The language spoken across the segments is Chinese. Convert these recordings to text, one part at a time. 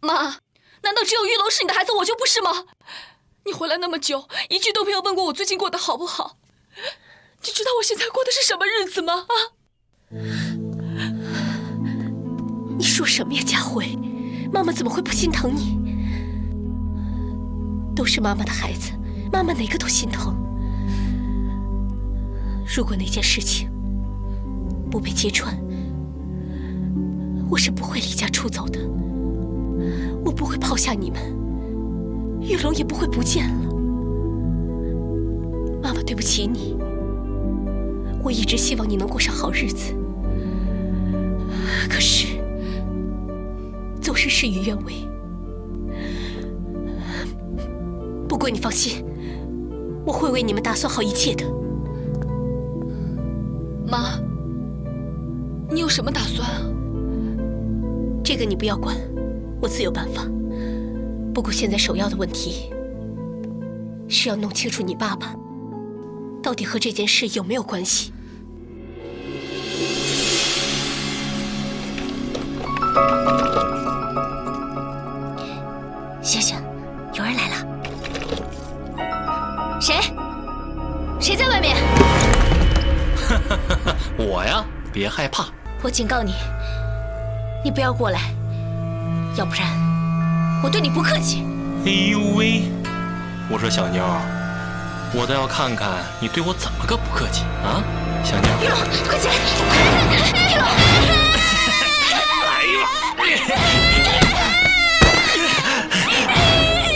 妈，难道只有玉龙是你的孩子，我就不是吗？你回来那么久，一句都没有问过我最近过得好不好。你知道我现在过的是什么日子吗？啊！你说什么呀，佳慧？妈妈怎么会不心疼你？都是妈妈的孩子，妈妈哪个都心疼。如果那件事情不被揭穿，我是不会离家出走的。我不会抛下你们，玉龙也不会不见了。妈妈对不起你，我一直希望你能过上好日子，可是总是事与愿违。不过你放心，我会为你们打算好一切的。妈，你有什么打算啊？这个你不要管，我自有办法。不过现在首要的问题是要弄清楚你爸爸到底和这件事有没有关系。醒醒，有人来了。谁？谁在外面？我呀，别害怕。我警告你，你不要过来，要不然我对你不客气。哎呦喂！我说小妞，我倒要看看你对我怎么个不客气啊，小妞。玉龙，快起来！玉龙，来吧！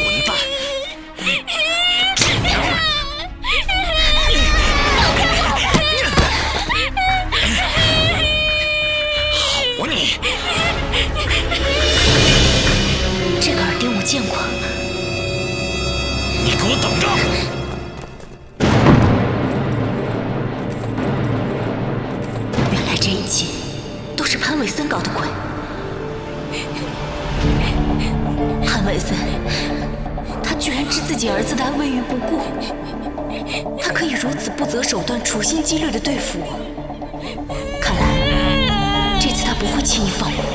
混蛋！好你！这个耳钉我见过。你给我等着！原来这一切都是潘伟森搞的鬼。潘伟森，他居然置自己儿子的安危于不顾，他可以如此不择手段、处心积虑地对付我。看来这次他不会轻易放过我。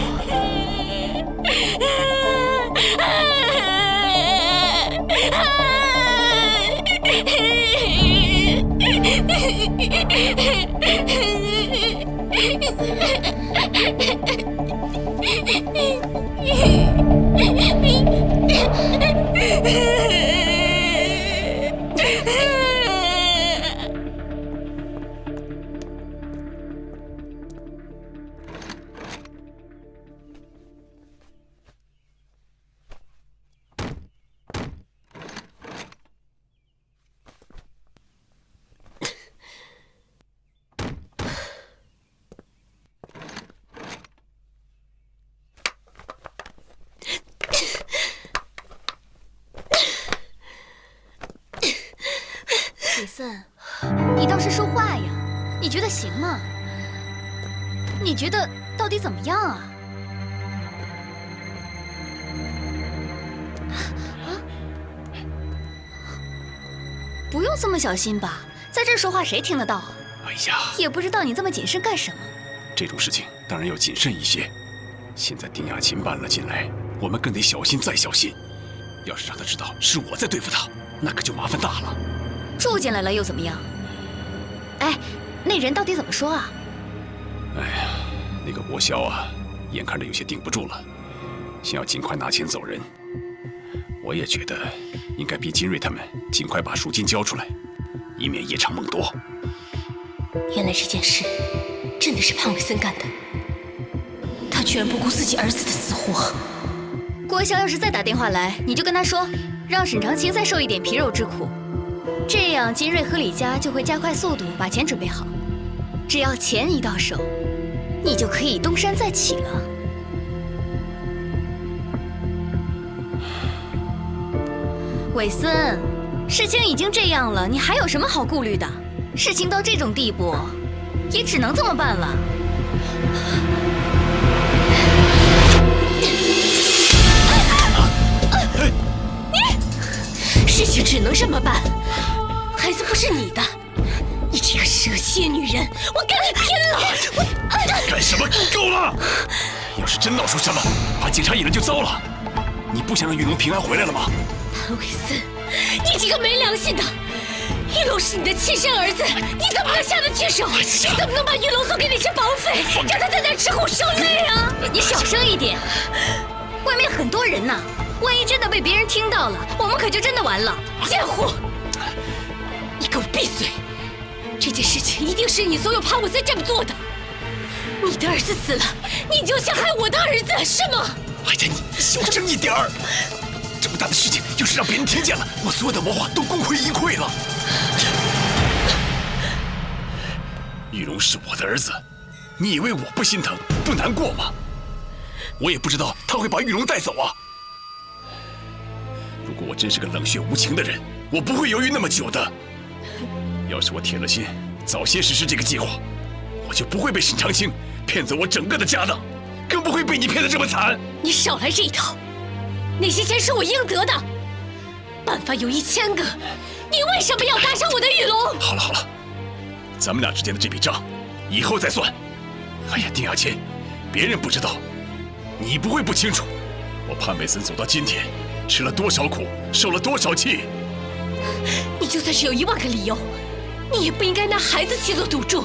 李森，你倒是说话呀！你觉得行吗？你觉得到底怎么样啊？不用这么小心吧？在这儿说话谁听得到？哎呀，也不知道你这么谨慎干什么。这种事情当然要谨慎一些。现在丁雅琴搬了进来，我们更得小心再小心。要是让他知道是我在对付他，那可就麻烦大了。住进来了又怎么样？哎，那人到底怎么说啊？哎呀，那个国萧啊，眼看着有些顶不住了，想要尽快拿钱走人。我也觉得应该逼金瑞他们尽快把赎金交出来，以免夜长梦多。原来这件事真的是潘伟森干的，他居然不顾自己儿子的死活。国萧要是再打电话来，你就跟他说，让沈长清再受一点皮肉之苦。这样，金瑞和李家就会加快速度把钱准备好。只要钱一到手，你就可以东山再起了。韦森，事情已经这样了，你还有什么好顾虑的？事情到这种地步，也只能这么办了。事情只能这么办。孩子不是你的，你这个蛇蝎女人，我跟你拼了！干什么？够了！要是真闹出什么，把警察引来就糟了。你不想让玉龙平安回来了吗？潘伟森，你这个没良心的！玉龙是你的亲生儿子，你怎么能下得去手？你怎么能把玉龙送给那些绑匪，让他在那吃苦受累啊？你小声一点，外面很多人呢，万一真的被别人听到了，我们可就真的完了。贱货！你给我闭嘴！这件事情一定是你所有潘伟森这么做的。你的儿子死了，你就想害我的儿子是吗？哎呀，你小声一点儿！这么大的事情，要是让别人听见了，我所有的谋划都功亏一篑了。玉龙是我的儿子，你以为我不心疼、不难过吗？我也不知道他会把玉龙带走啊。如果我真是个冷血无情的人，我不会犹豫那么久的。要是我铁了心，早些实施这个计划，我就不会被沈长清骗走我整个的家当，更不会被你骗得这么惨。你少来这一套！那些钱是我应得的，办法有1000个，你为什么要搭上我的玉龙？好了好了，咱们俩之间的这笔账，以后再算。哎呀，丁亚琴，别人不知道，你不会不清楚，我潘伟森走到今天，吃了多少苦，受了多少气。你就算是有1万个理由，你也不应该拿孩子去做赌注。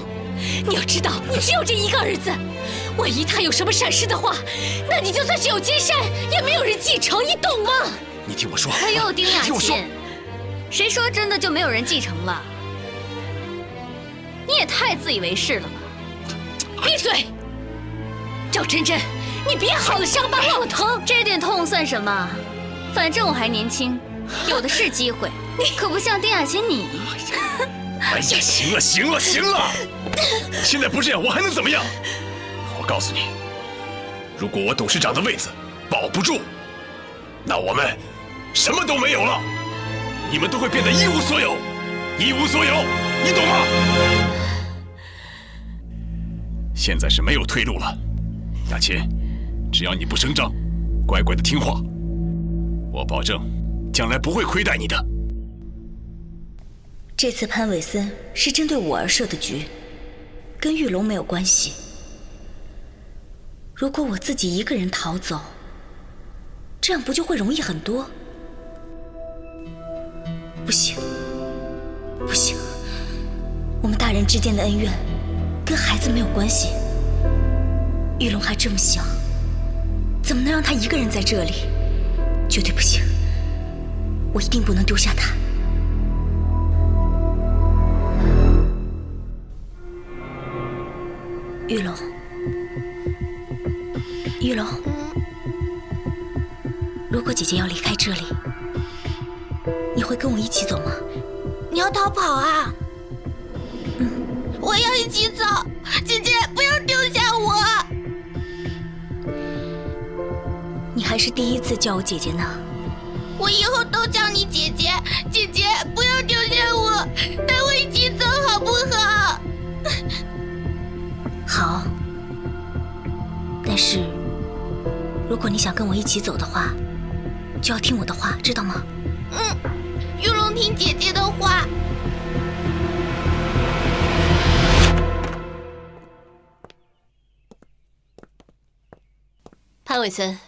你要知道，你只有这一个儿子，万一他有什么闪失的话，那你就算是有金山，也没有人继承，你懂吗？你听我说。哎呦，丁雅听我说琴，谁说真的就没有人继承了？你也太自以为是了吧！闭嘴！赵真真，你别好了伤疤忘了疼。这点痛算什么？反正我还年轻，有的是机会。可不像丁雅琴你。哎呀，行了行了行了，现在不这样，我还能怎么样？我告诉你，如果我董事长的位子保不住，那我们什么都没有了，你们都会变得一无所有，一无所有，你懂吗？现在是没有退路了，雅琴，只要你不声张，乖乖的听话，我保证将来不会亏待你的。这次潘伟森是针对我而设的局，跟玉龙没有关系。如果我自己一个人逃走，这样不就会容易很多？不行，不行，我们大人之间的恩怨跟孩子没有关系。玉龙还这么小，怎么能让他一个人在这里？绝对不行，我一定不能丢下他。玉龙，玉龙，如果姐姐要离开这里，你会跟我一起走吗？你要逃跑啊？我要一起走，姐姐不要丢下我。你还是第一次叫我姐姐呢。我以后都叫你姐姐，姐姐不要丢下我，带我一起走好不好？好，但是如果你想跟我一起走的话，就要听我的话，知道吗？玉龙听姐姐的话。潘伟森，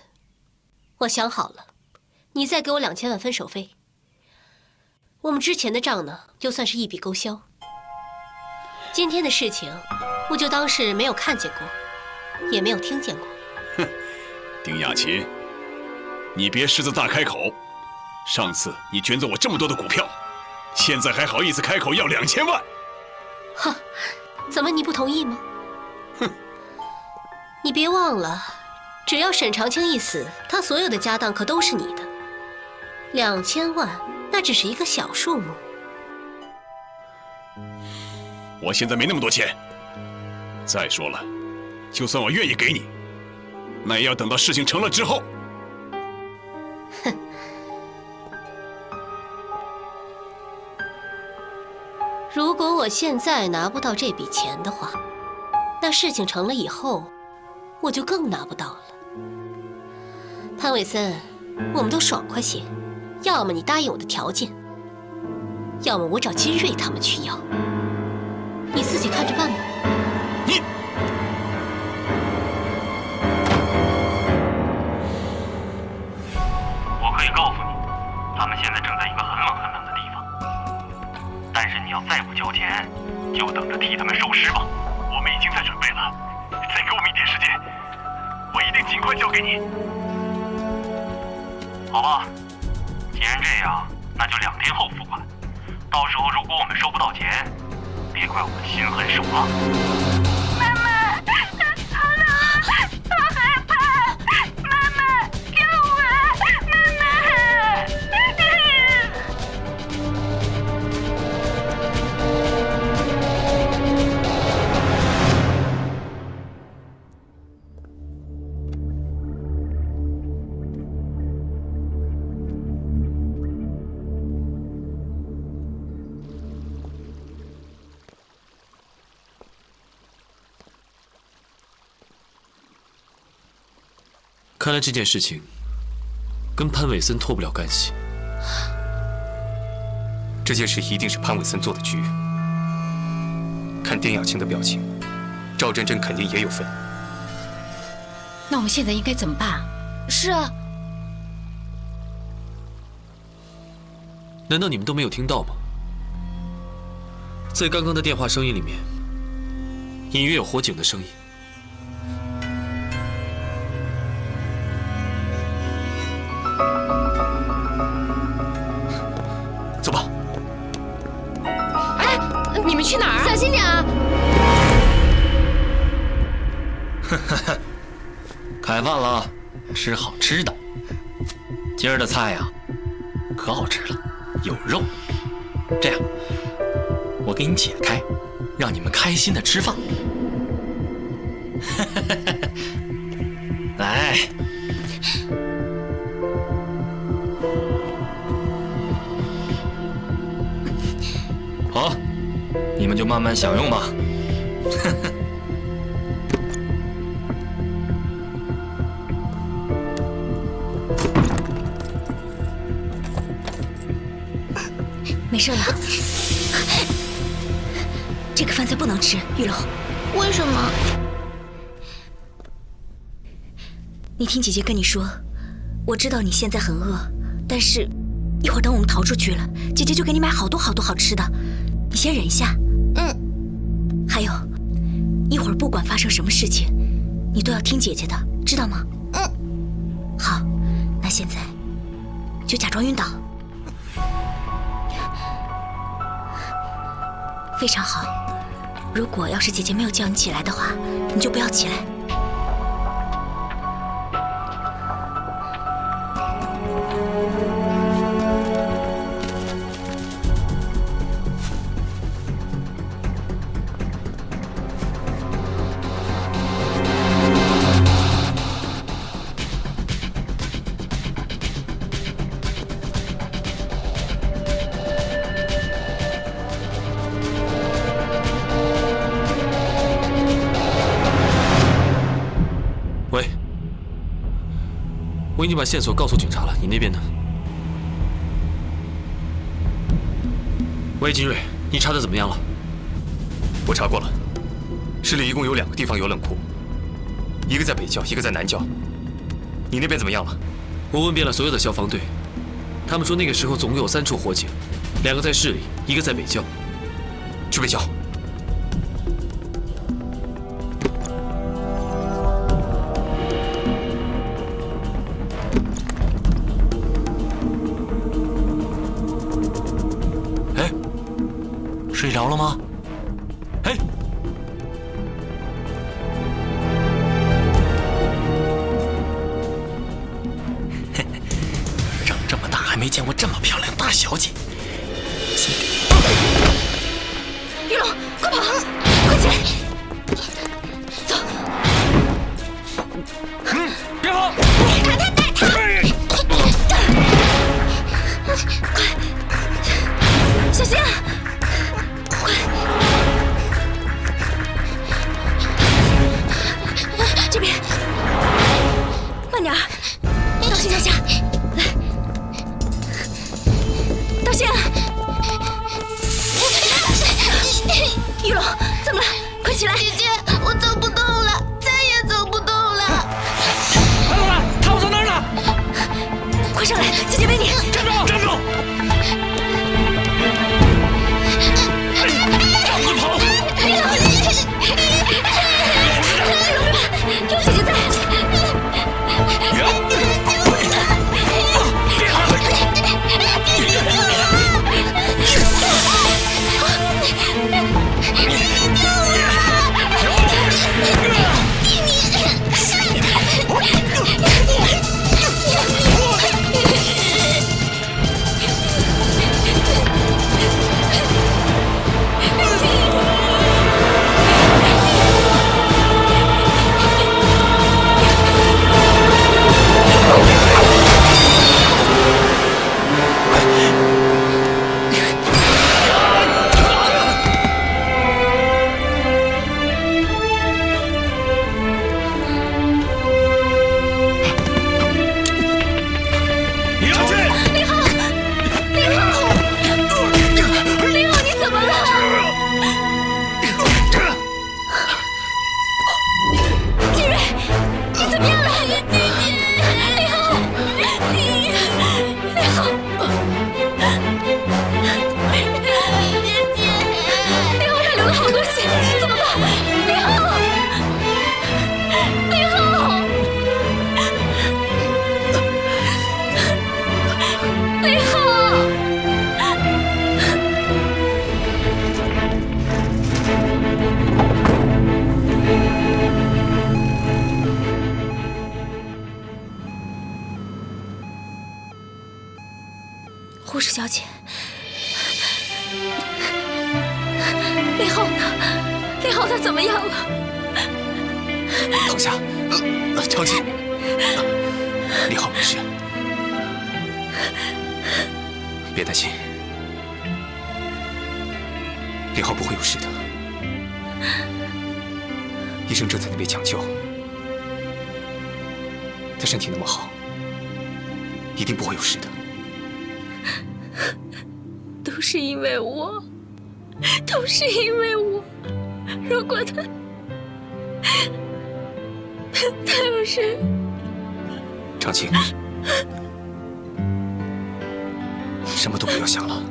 我想好了，你再给我2000万分手费，我们之前的账呢，就算是一笔勾销。今天的事情，我就当是没有看见过，也没有听见过。哼，丁雅琴，你别狮子大开口。上次你卷走我这么多的股票，现在还好意思开口要2000万？哼，怎么你不同意吗？哼，你别忘了，只要沈长清一死，他所有的家当可都是你的。2000万，那只是一个小数目。我现在没那么多钱。再说了，就算我愿意给你，那也要等到事情成了之后。哼。如果我现在拿不到这笔钱的话，那事情成了以后，我就更拿不到了。潘伟森，我们都爽快些，要么你答应我的条件，要么我找金瑞他们去要，你自己看着办吧。你，要再不交钱，就等着替他们收尸吧。我们已经在准备了，再给我们一点时间，我一定尽快交给你。好吧，既然这样，那就2天后付款。到时候如果我们收不到钱，别怪我们心狠手辣。妈妈，好冷啊，好害怕！妈妈，救我！妈妈！看来这件事情跟潘伟森脱不了干系。这件事一定是潘伟森做的局。看丁雅晴的表情，赵真真肯定也有份。那我们现在应该怎么办？是啊，难道你们都没有听到吗？在刚刚的电话声音里面，隐约有火警的声音。走吧。哎，你们去哪儿？小心点啊！开饭了，吃好吃的。今儿的菜呀，可好吃了，有肉。这样，我给你解开，让你们开心的吃饭。来。好，你们就慢慢享用吧。没事了。这个饭菜不能吃，玉楼。为什么？你听姐姐跟你说，我知道你现在很饿，但是一会儿等我们逃出去了，姐姐就给你买好多好多好吃的，你先忍一下。还有，一会儿不管发生什么事情，你都要听姐姐的，知道吗？好，那现在就假装晕倒。非常好。如果要是姐姐没有叫你起来的话，你就不要起来。喂，我已经把线索告诉警察了，你那边呢？喂，金瑞，你查的怎么样了？我查过了，市里一共有2个地方有冷库，一个在北窖，一个在南窖。你那边怎么样了？我问遍了所有的消防队，他们说那个时候总共有3处火警，2个在市里，一个在北窖。去北窖。哎，睡着了吗？哎。长这么大还没见过这么漂亮大小姐。玉龙，快跑，快起来，走。别跑！小心啊！快，这边，慢点儿，当心脚下，来，当心啊！玉龙，怎么了？快起来！姐姐，我走不动了，再也走不动了。快过来，他们在那儿呢！快上来，姐姐背你。站住！站住！护士小姐，林浩呢？林浩他怎么样了？躺下，长青，林浩没事，别担心，林浩不会有事的。医生正在那边抢救，他身体那么好，一定不会有事的。都是因为我，都是因为我。如果他要是……长青，什么都不要想了。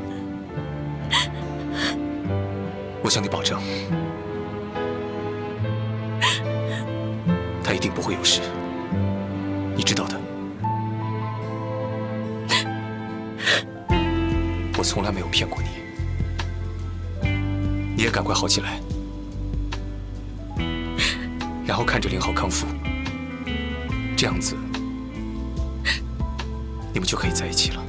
我向你保证，他一定不会有事，你知道的。我从来没有骗过你，你也赶快好起来，然后看着林浩康复，这样子你们就可以在一起了。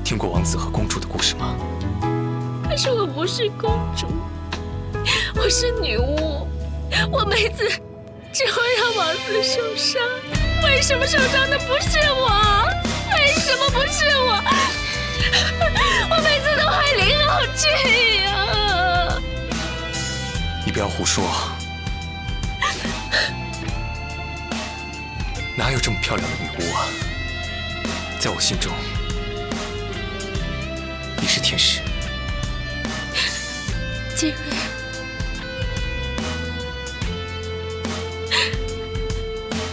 听过王子和公主的故事吗？可是我不是公主，我是女巫，我每次只会让王子受伤。为什么受伤的不是我？为什么不是我？我每次都害林浩这样。你不要胡说，哪有这么漂亮的女巫啊？在我心中，你是天使。杰瑞，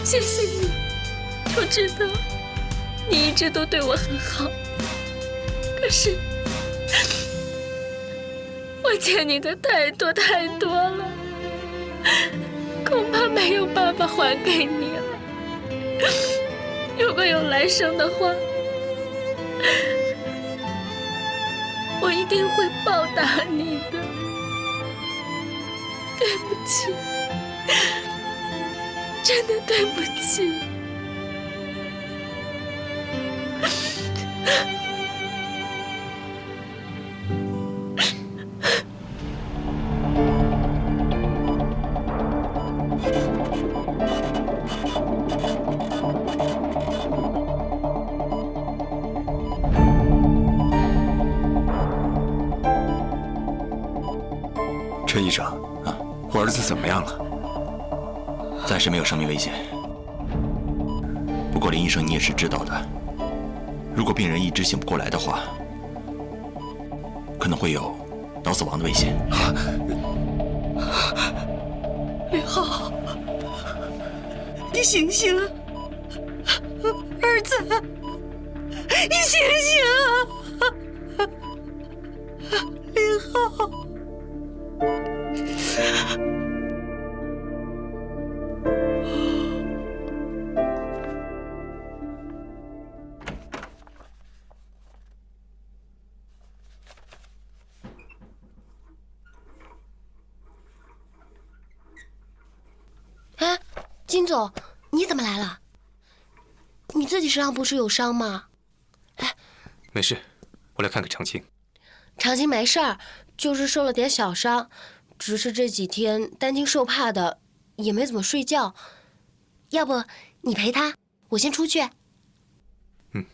谢谢你，我知道你一直都对我很好，可是我欠你的太多太多了，恐怕没有办法还给你了。如果有来生的话，我一定会报答你的。对不起，真的对不起。陈医生啊，我儿子怎么样了？暂时没有生命危险。不过林医生，你也是知道的，如果病人一直醒不过来的话，可能会有脑死亡的危险。林浩，你醒醒啊，儿子，你醒醒啊，林浩。哎，金总，你怎么来了？你自己身上不是有伤吗？哎，没事，我来看看长青。长青没事儿，就是受了点小伤，只是这几天担惊受怕的，也没怎么睡觉。要不你陪他，我先出去。嗯。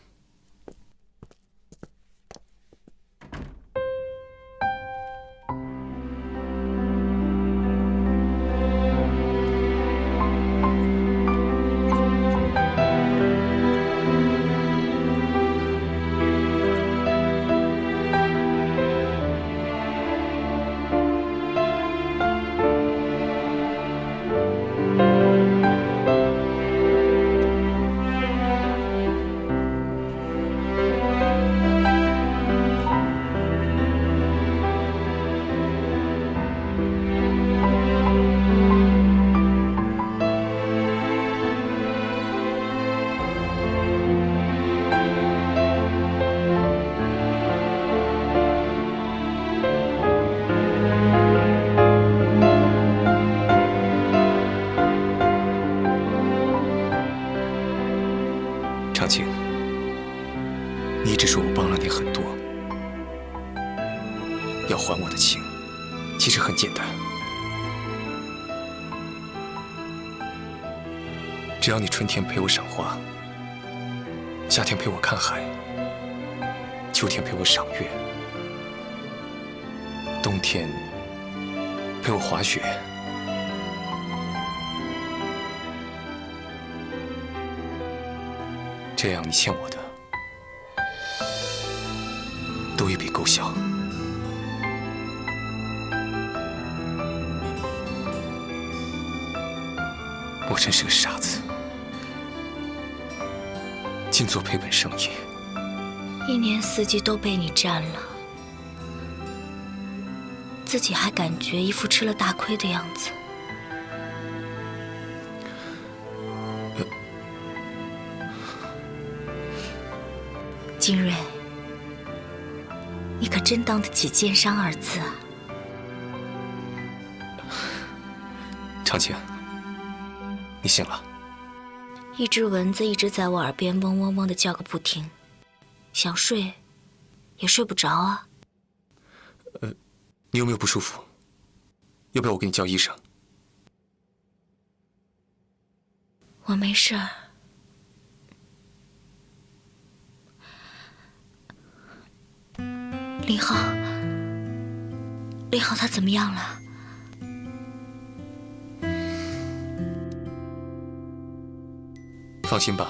长青，你一直说我帮了你很多，要还我的情，其实很简单，只要你春天陪我赏花，夏天陪我看海，秋天陪我赏月，冬天陪我滑雪。这样你欠我的都一笔勾销。我真是个傻子，净做赔本生意。一年四季都被你占了，自己还感觉一副吃了大亏的样子。金瑞，你可真当得起奸商二字啊！长青，你醒了？一只蚊子一直在我耳边嗡嗡嗡的叫个不停，想睡也睡不着啊。你有没有不舒服？要不要我给你叫医生？我没事儿。林浩，林浩他怎么样了？放心吧，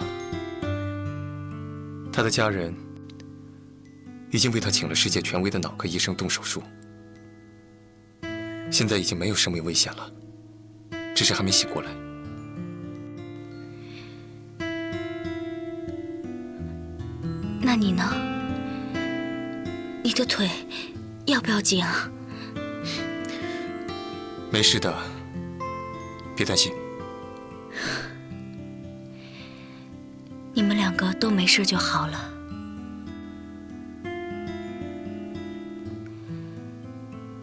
他的家人已经为他请了世界权威的脑科医生动手术，现在已经没有生命危险了，只是还没醒过来。那你呢？你的腿要不要紧啊？没事的，别担心。你们两个都没事就好了。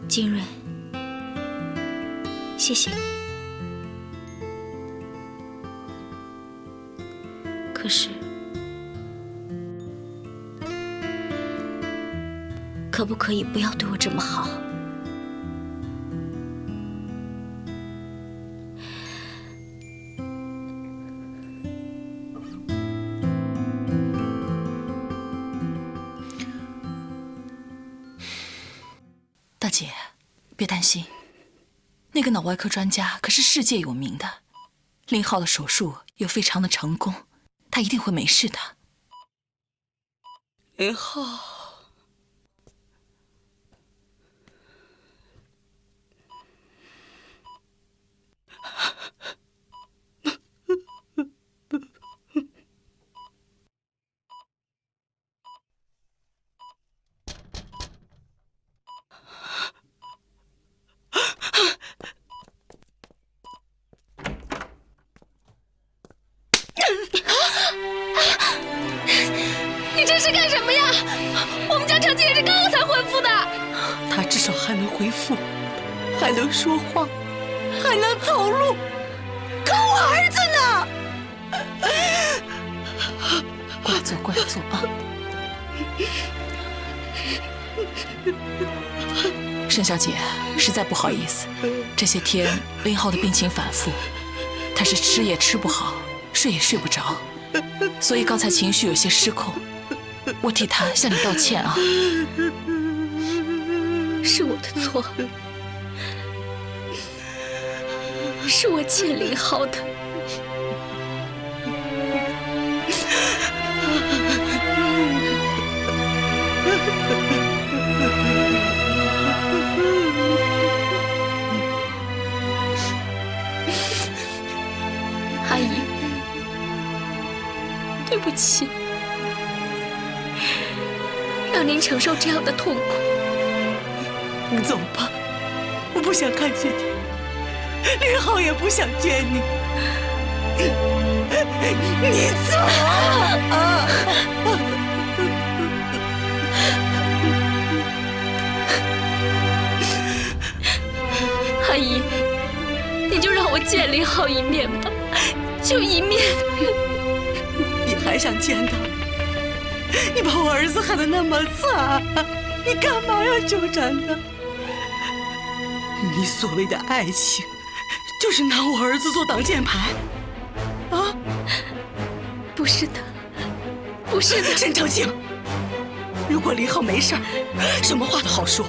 金瑞，谢谢你。可是，可不可以不要对我这么好？大姐，别担心，那个脑外科专家可是世界有名的，林浩的手术又非常的成功，他一定会没事的。林浩，你这是干什么呀？我们家长青也是刚刚才恢复的。他至少还能恢复，还能说话，还能走路，可我儿子呢？过来坐，过来坐啊！沈小姐，实在不好意思，这些天林浩的病情反复，他是吃也吃不好，睡也睡不着，所以刚才情绪有些失控。我替他向你道歉啊！是我的错，是我欠林浩的。阿姨，对不起，让您承受这样的痛苦。你走吧，我不想看见你，林浩也不想见你。你走啊！阿姨，你就让我见林浩一面吧，就一面。你还还想见他？你把我儿子害得那么惨，你干嘛要纠缠他？你所谓的爱情，就是拿我儿子做挡箭牌？啊？不是的，不是的，沈长清，如果林浩没事儿，什么话都好说；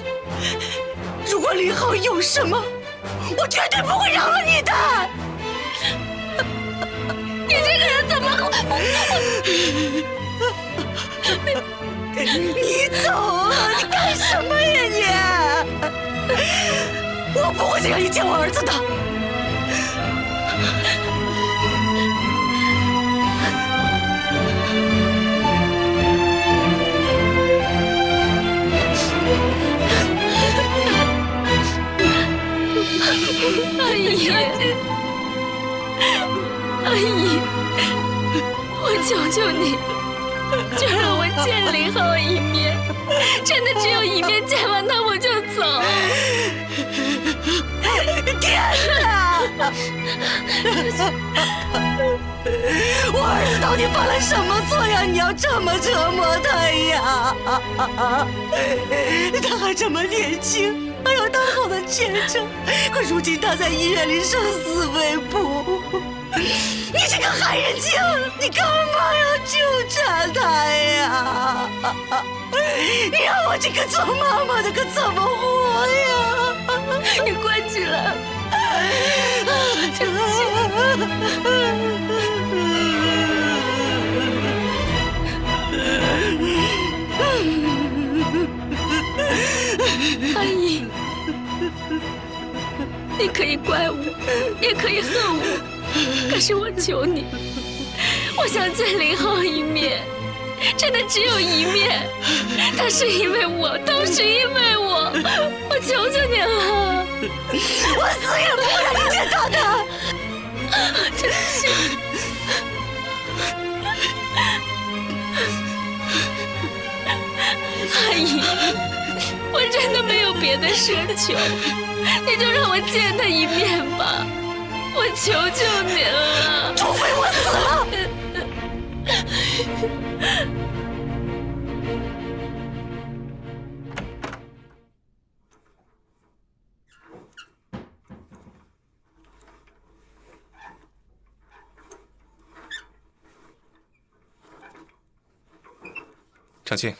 如果林浩有什么，我绝对不会饶了你的。你这个人怎么？你走啊！你干什么呀你？我不会再让你见我儿子的。阿姨，阿姨，我求求你，就让我见林浩一面，真的只有一面，见完他我就走。天哪！我儿子到底犯了什么错呀？你要这么折磨他呀？他还这么年轻，还有大好的前程，可如今他在医院里生死未卜。你这个害人精，你干嘛要纠缠他呀？你让我这个做妈妈的可怎么活呀？你关起来。对不起。阿姨，你可以怪我，也可以恨我，可是我求你，我想见林浩一面，真的只有一面。他是因为我，都是因为我，我求求你了，我死也不会让你见到他。对不起。阿姨，我真的没有别的奢求，你就让我见他一面吧，我求求您了。除非我死了。长青，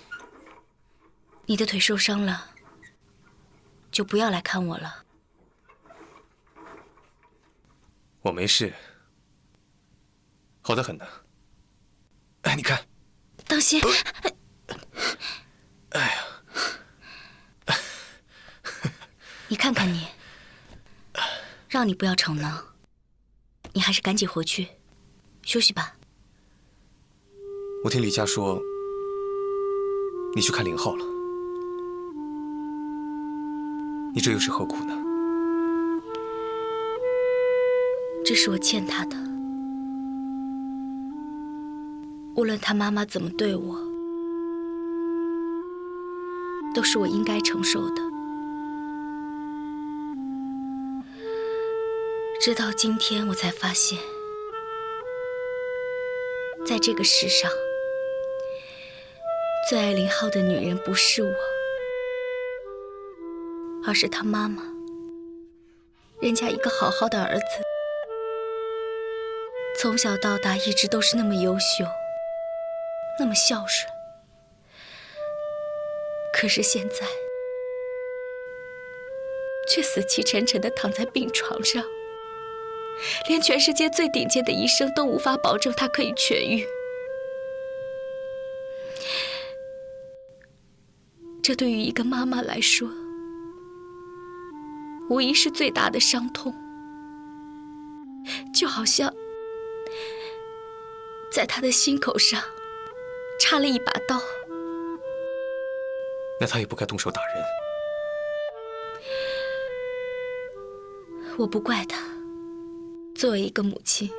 你的腿受伤了，就不要来看我了。我没事，好得很呢。哎，你看，当心！哎呀，你看看你，让你不要逞能，你还是赶紧回去休息吧。我听李佳说，你去看林浩了，你这又是何苦呢？这是我欠他的，无论他妈妈怎么对我，都是我应该承受的。直到今天，我才发现，在这个世上，最爱林浩的女人不是我，而是他妈妈。人家一个好好的儿子，从小到大一直都是那么优秀，那么孝顺。可是现在，却死气沉沉地躺在病床上，连全世界最顶尖的医生都无法保证他可以痊愈。这对于一个妈妈来说，无疑是最大的伤痛，就好像在他的心口上插了一把刀。那他也不该动手打人。我不怪他，作为一个母亲，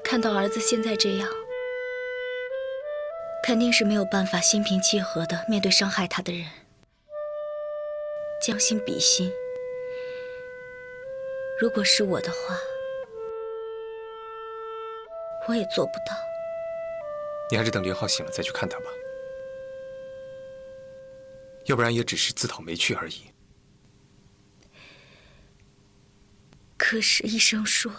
看到儿子现在这样，肯定是没有办法心平气和地面对伤害他的人。将心比心，如果是我的话，我也做不到。你还是等林浩醒了再去看他吧，要不然也只是自讨没趣而已。可是医生说，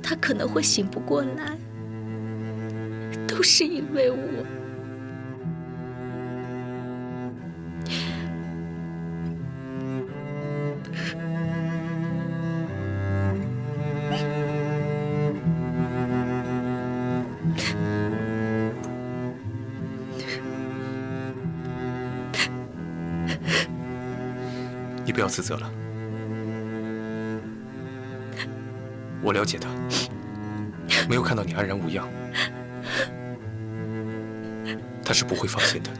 他可能会醒不过来，都是因为我。你不要自责了，我了解他，没有看到你安然无恙，他是不会放心的。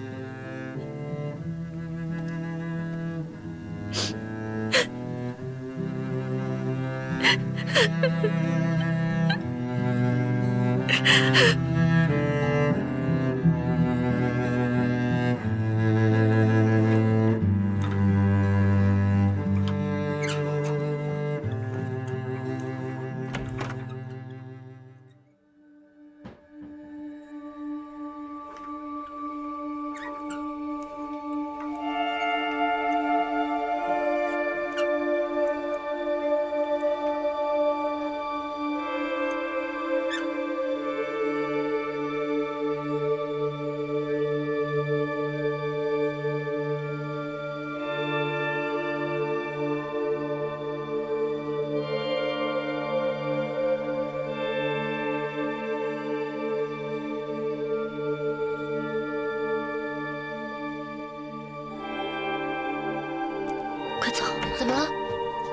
快走！怎么了？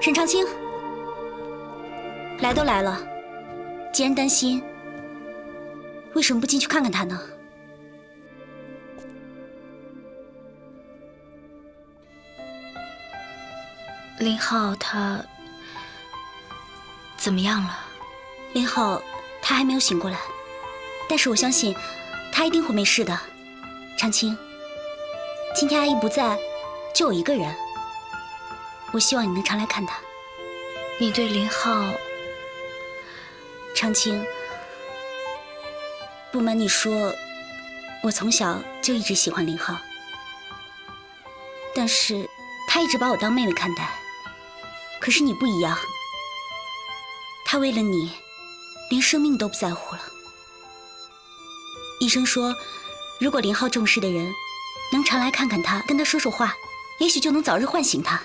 沈长清，来都来了，既然担心，为什么不进去看看他呢？林浩他怎么样了？林浩他还没有醒过来，但是我相信他一定会没事的。长清，今天阿姨不在，就我一个人。我希望你能常来看他。你对林浩，长清，不瞒你说，我从小就一直喜欢林浩，但是他一直把我当妹妹看待。可是你不一样，他为了你，连生命都不在乎了。医生说，如果林浩重视的人能常来看看他，跟他说说话，也许就能早日唤醒他。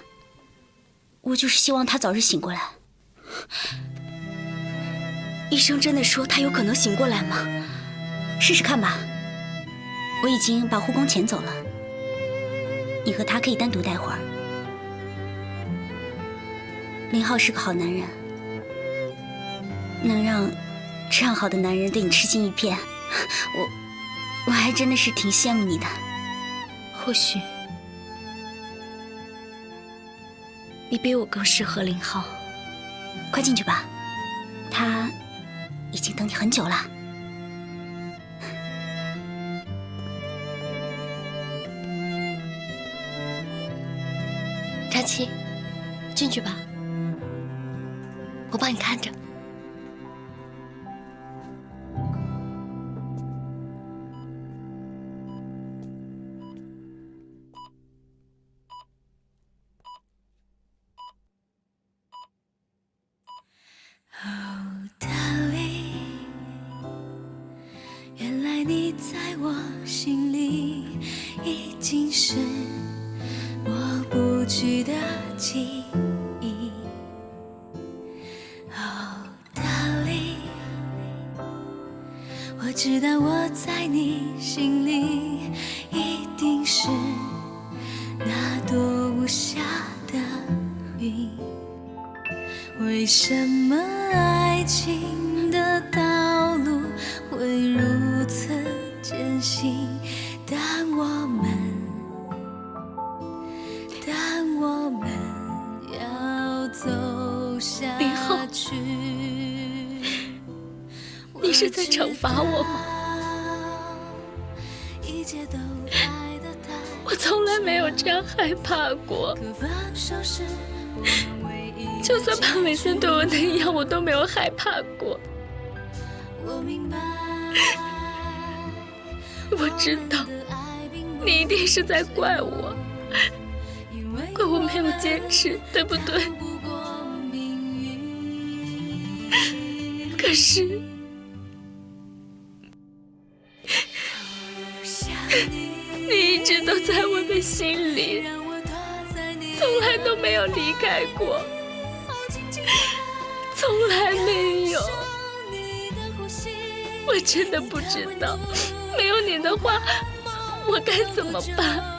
我就是希望他早日醒过来。医生真的说他有可能醒过来吗？试试看吧。我已经把护工遣走了，你和他可以单独待会儿。林浩是个好男人，能让这样好的男人对你痴心一片，我还真的是挺羡慕你的。或许你比我更适合林浩，快进去吧，他已经等你很久了。佳琪，进去吧，我帮你看着。原来你在我心里已经是抹不去的记忆。Oh darling， 我知道我在你心里一定是那朵无暇的云。为什么爱情的道路会如此艰辛？但我们要走下去。你是在惩罚我吗？我从来没没有这样害怕过。就算潘伟森对我那样，我都没有害怕过。我知道，你一定是在怪我，怪我没有坚持，对不对？可是，你一直都在我的心里，从来都没有离开过，从来没有。我真的不知道，没有你的话，我该怎么办？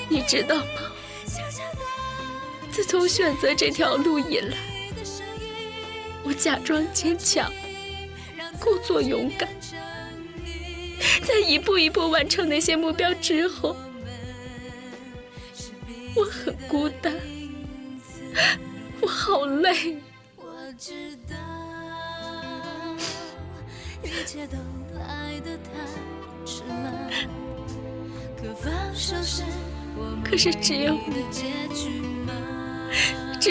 你知道吗？自从选择这条路以来，我假装坚强，故作勇敢，在一步一步完成那些目标之后，我很孤单，我好累。可是只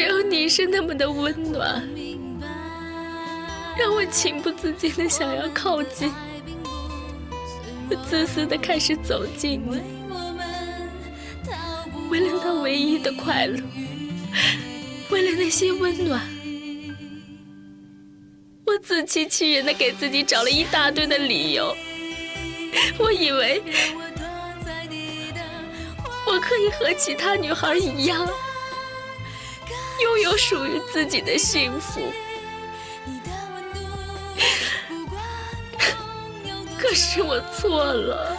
有你是那么的温暖，让我情不自禁的想要靠近，我自私的开始走近你，为了那唯一的快乐，为了那些温暖，我自欺欺人的给自己找了一大堆的理由。我以为我可以和其他女孩一样，拥有属于自己的幸福。可是我错了，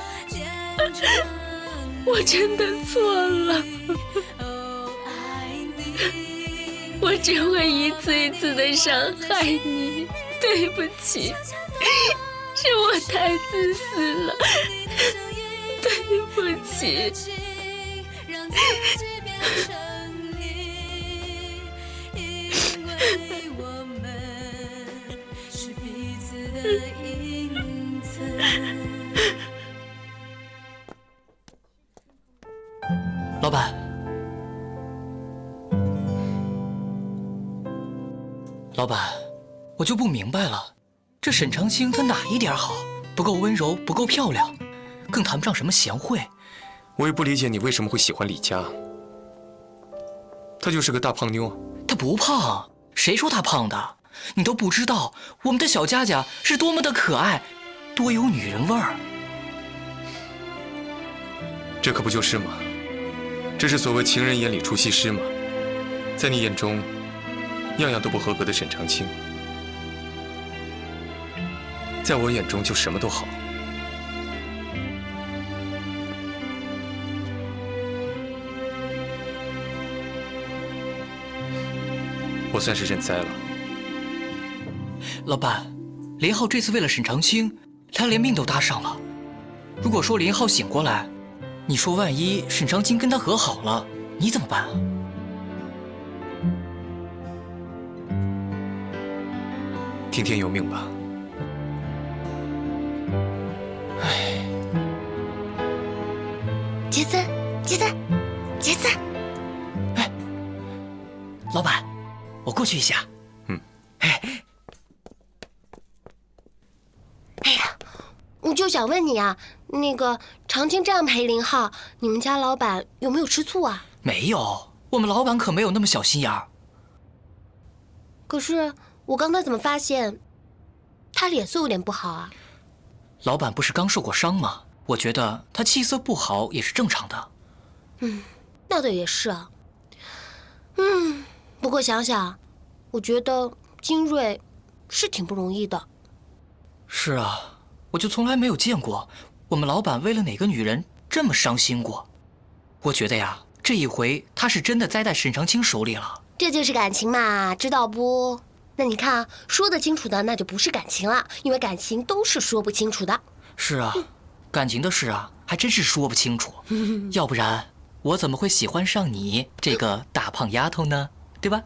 我真的错了。我只会一次一次的伤害你，对不起，是我太自私了，对不起。老板，老板，我就不明白了，这沈长清他哪一点好？不够温柔，不够漂亮，更谈不上什么贤惠。我也不理解你为什么会喜欢李佳，她就是个大胖妞。她不胖，谁说她胖的？你都不知道我们的小佳佳是多么的可爱，多有女人味儿。这可不就是吗？这是所谓情人眼里出西施吗？在你眼中，样样都不合格的沈长清，在我眼中就什么都好。我算是认栽了。老板，林浩这次为了沈长清，他连命都搭上了。如果说林浩醒过来，你说万一沈长清跟他和好了，你怎么办啊？听天由命吧。唉，杰森，杰森，杰森，哎，老板，我过去一下。我就想问你啊，那个长青这样陪林浩，你们家老板有没有吃醋啊？没有，我们老板可没有那么小心眼儿。可是我刚才怎么发现他脸色有点不好啊？老板不是刚受过伤吗？我觉得他气色不好也是正常的。那倒也是啊。不过想想，我觉得金瑞是挺不容易的。是啊，我就从来没有见过我们老板为了哪个女人这么伤心过。我觉得呀，这一回他是真的栽在沈长清手里了。这就是感情嘛，知道不？那你看，说得清楚的那就不是感情了，因为感情都是说不清楚的。是啊，感情的事啊，还真是说不清楚。要不然我怎么会喜欢上你这个大胖丫头呢？对吧？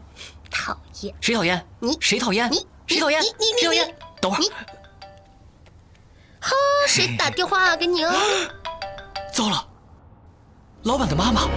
讨讨厌。谁讨厌？你。谁讨厌？你。谁讨厌？谁讨厌？等会儿。哈，谁打电话给你哦？糟了，老板的妈妈。